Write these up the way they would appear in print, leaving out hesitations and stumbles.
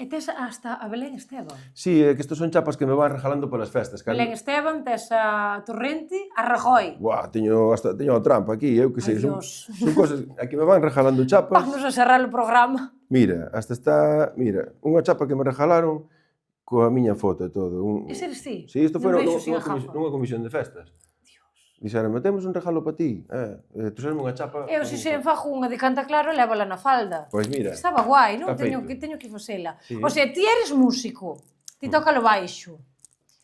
tes hasta a Belén Esteban. Sí, é que estos son chapas que me van regalando polas festas. Belén Esteban, tes a Torrente, a Rajoy. Buah, teño a trampa aquí, eu que sei. Dios. Son cosas aquí me van regalando chapas. Vamos a cerrar o programa. Mira, hasta está... Mira, unha chapa que me regalaron coa miña foto e todo. Ese eres ti? Sí, isto foi Non vexo sin a gafa. nunha comisión de festas. Dixeronme, temos un regalo para ti. Trouxeronme unha chapa... Eu, se se enfajo unha de Canta Claro, lévala na falda. Pois mira. Estaba guai, non? Está Teño feito. que facela. Sí. O sea, ti eres músico, ti toca o baixo.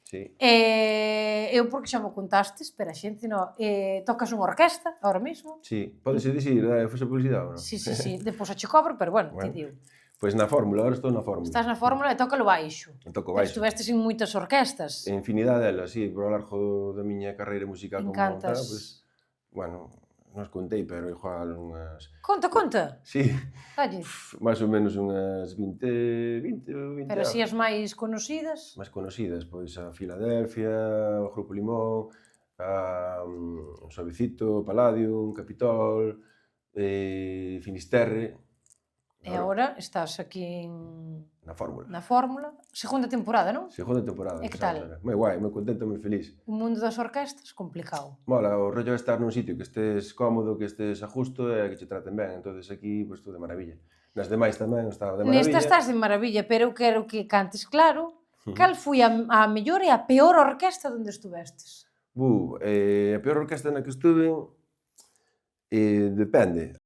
Sí. Eu, porque xa mo contastes, pero a xente non... tocas unha orquesta, ahora mesmo. Sí. Podese dicir, fose publicidade ou non? Sí. Depois a che cobro, pero bueno, ti digo. Pois na fórmula, agora estou na fórmula. Estás na fórmula e toca o baixo. Toco baixo. Estuvestes en moitas orquestas. Infinidade delas, sí, por ao largo da miña carreira musical como tal, pois, bueno, non os contei, pero igual unhas... Conta. Sí. Dalle. Máis ou menos unhas 20 ou 20. Pero así as máis conocidas? Máis conocidas, pois a Filadelfia, o Grupo Limón, o Suavecito, Palladium, Capitol, Finisterre. E agora estás aquí na fórmula. Na fórmula. Segunda temporada, non? Segunda temporada. E que tal? Moi guai, moi contento, moi feliz. O mundo das orquestas, complicado. Mola, o rollo é estar nun sitio que estés cómodo, que estés a gusto e que che traten ben. Entonces aquí, pois, todo de maravilla. Nas demais tamén estaba de maravilla. Nesta estás de maravilla, pero eu quero que cantes claro. Cal foi a mellor e a peor orquesta onde estuvestes? A peor orquesta na que estuve, depende.